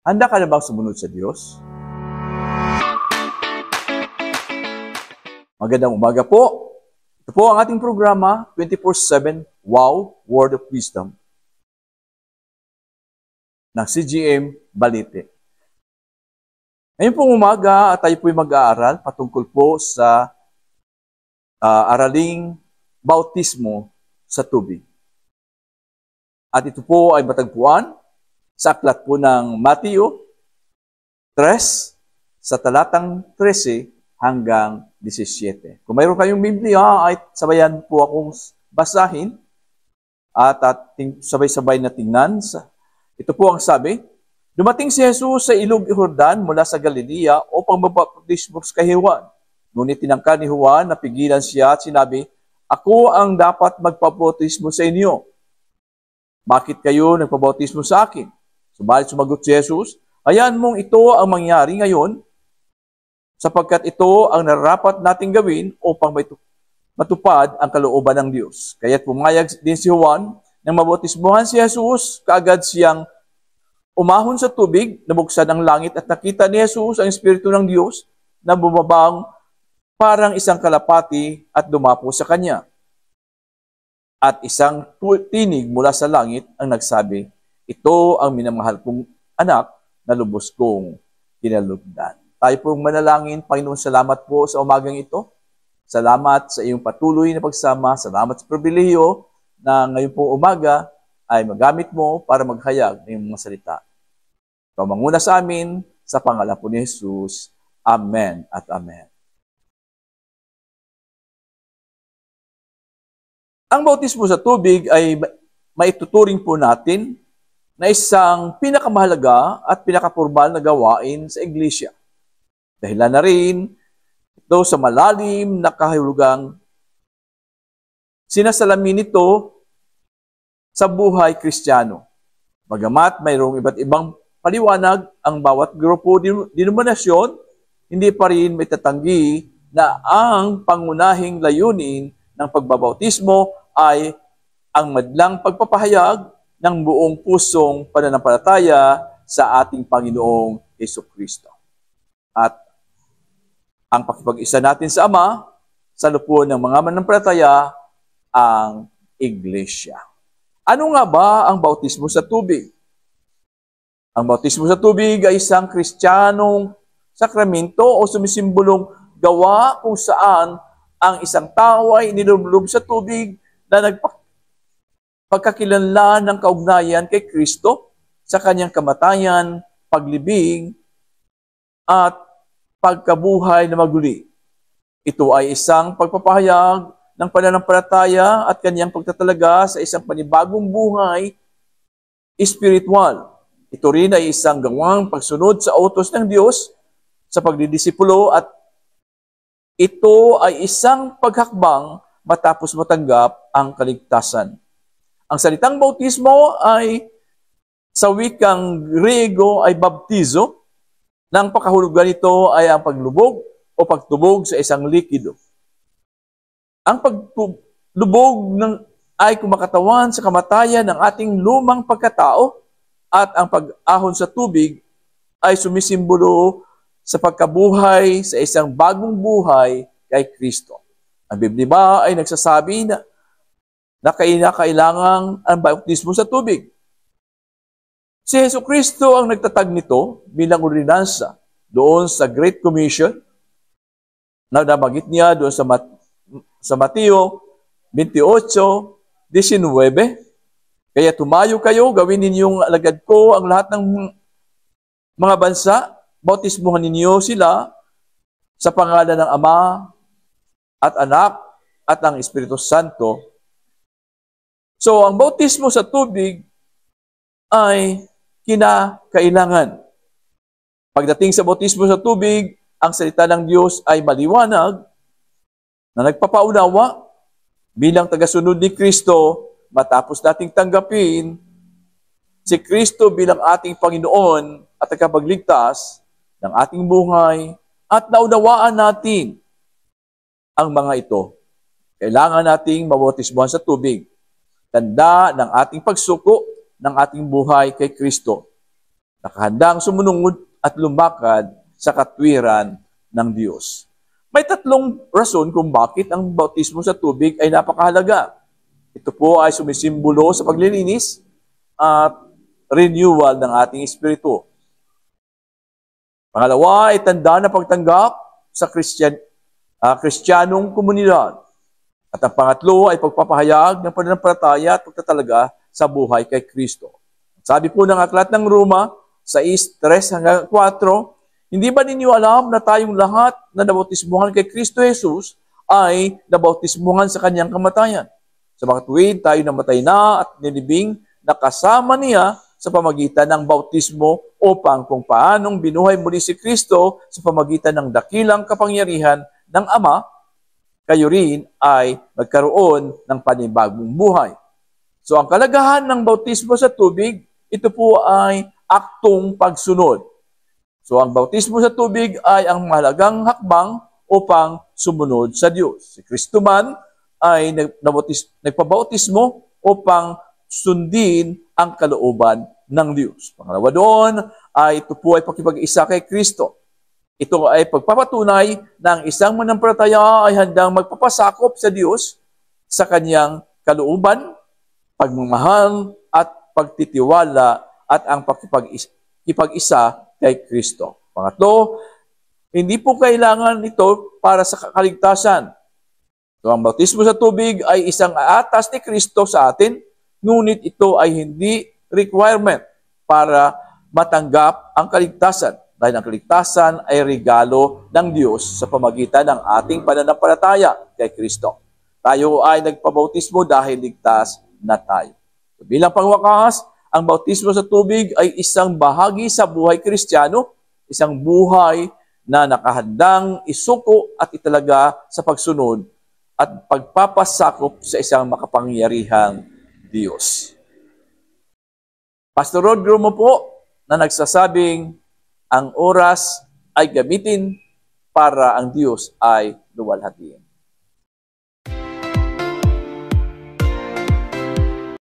Handa ka na bang sumunod sa Diyos? Magandang umaga po. Ito po ang ating programa, 24/7 Wow! Word of Wisdom ng CGM Balite. Ngayon pong umaga at tayo po'y mag-aaral patungkol po sa araling bautismo sa tubig. At ito po ay matagpuan sa aklat po ng Mateo 3 sa talatang 13 hanggang 17. Kung mayroon kayong Biblia, ay sabayan po akong basahin at sabay-sabay na tingnan. Ito po ang sabi, dumating si Jesus sa ilog Jordan mula sa Galilea upang magbaptismo kay Juan. Ngunit tinangka ni Juan na pigilan siya at sinabi, ako ang dapat magpabautismo sa inyo. Bakit kayo nagpabautismo sa akin? Subalit sumagot si Jesus, hayaan mong ito ang mangyari ngayon, sapagkat ito ang nararapat nating gawin upang matupad ang kalooban ng Diyos. Kaya't pumayag din si Juan nang mabautismuhan si Jesus, kaagad siyang umahon sa tubig, nabuksan ang langit at nakita ni Jesus ang Espiritu ng Diyos na bumabang parang isang kalapati at dumapo sa kanya. At isang tinig mula sa langit ang nagsabi, ito ang minamahal kong anak na lubos kong kinalugdan. Tayo pong manalangin. Panginoon, salamat po sa umagang ito. Salamat sa iyong patuloy na pagsama. Salamat sa pribilehiyo na ngayon pong umaga ay magamit mo para maghayag ng iyong mga salita. Ikaw manguna sa amin sa pangalan po ni Jesus. Amen at amen. Ang bautismo sa tubig ay maituturing po natin na isang pinakamahalaga at pinakapurmal na gawain sa iglesia. Dahilan na rin ito sa malalim na kahulugang sinasalamin nito sa buhay Kristiyano. Bagamat mayroong iba't ibang paliwanag ang bawat grupo denominasyon, hindi pa rin may tatanggi na ang pangunahing layunin ng pagbabautismo ay ang madlang pagpapahayag ng buong pusong pananampalataya sa ating Panginoong Jesucristo. At ang pakipag-isa natin sa Ama, sa loob ng mga mananampalataya, ang Iglesia. Ano nga ba ang bautismo sa tubig? Ang bautismo sa tubig ay isang Kristiyanong sakramento o sumisimbolong gawa kung saan ang isang tao ay nilublob sa tubig na pagkakilanlan ng kaugnayan kay Kristo sa kanyang kamatayan, paglibing, at pagkabuhay na maguli. Ito ay isang pagpapahayag ng pananampalataya at kanyang pagtatalaga sa isang panibagong buhay espiritual. Ito rin ay isang gawang pagsunod sa utos ng Diyos sa pagdidisipulo at ito ay isang paghakbang matapos matanggap ang kaligtasan. Ang salitang bautismo ay sa wikang Griego ay baptizo. Nang pakahulugan nito ay ang paglubog o pagtubog sa isang likido. Ang paglubog ay kumakatawan sa kamatayan ng ating lumang pagkatao at ang pag-ahon sa tubig ay sumisimbolo sa pagkabuhay sa isang bagong buhay kay Kristo. Ang Biblia ba ay nagsasabi na kailangan ang bautismo sa tubig. Si Jesucristo ang nagtatag nito bilang ordinansa doon sa Great Commission na nabanggit niya doon sa Mateo 28:19. Kaya tumayo kayo, gawin ninyong alagad ko ang lahat ng mga bansa, bautismuhan ninyo sila sa pangalan ng Ama at Anak at ang Espiritu Santo. So, ang bautismo sa tubig ay kinakailangan. Pagdating sa bautismo sa tubig, ang salita ng Diyos ay maliwanag na nagpapaunawa bilang tagasunod ni Kristo matapos nating tanggapin si Kristo bilang ating Panginoon at tagapagligtas ng ating buhay at naunawaan natin ang mga ito. Kailangan nating mabautismuhan sa tubig. Tanda ng ating pagsuko ng ating buhay kay Kristo. Nakahandang sumunod at lumakad sa katwiran ng Diyos. May tatlong rason kung bakit ang bautismo sa tubig ay napakahalaga. Ito po ay sumisimbolo sa paglilinis at renewal ng ating espiritu. Pangalawa ay tanda na pagtanggap sa Kristiyanong komunidad. At ang pangatlo ay pagpapahayag ng pananampalataya at pagtatalaga sa buhay kay Kristo. Sabi po ng aklat ng Roma, 6:3-4, hindi ba ninyo alam na tayong lahat na nabautismuhan kay Kristo Jesus ay nabautismuhan sa kanyang kamatayan? Sa mga tuwid, tayo namatay na at nilibing na kasama niya sa pamagitan ng bautismo upang kung paanong binuhay muli si Kristo sa pamagitan ng dakilang kapangyarihan ng Ama, kayo rin ay magkaroon ng panibagong buhay. So ang kalagahan ng bautismo sa tubig, ito po ay aktong pagsunod. So ang bautismo sa tubig ay ang mahalagang hakbang upang sumunod sa Diyos. Si Kristo man ay nagpabautismo upang sundin ang kalooban ng Diyos. Pangalawa doon ay ito po ay pakipag-isa kay Kristo. Ito ay pagpapatunay na ang isang manampalataya ay handang magpapasakop sa Diyos sa kanyang kalooban, pagmamahal at pagtitiwala at ang pakipag-isa kay Kristo. Pangatlo, hindi po kailangan ito para sa kaligtasan. So, ang bautismo sa tubig ay isang atas ni Kristo sa atin, ngunit ito ay hindi requirement para matanggap ang kaligtasan. Dahil ang kaligtasan ay regalo ng Diyos sa pamagitan ng ating pananampalataya kay Kristo. Tayo ay nagpabautismo dahil ligtas na tayo. So, bilang pangwakas, ang bautismo sa tubig ay isang bahagi sa buhay Kristiyano, isang buhay na nakahandang isuko at italaga sa pagsunod at pagpapasakop sa isang makapangyarihang Diyos. Pastor Rod Grumo po na nagsasabing ang oras ay gamitin para ang Diyos ay luwalhatiin.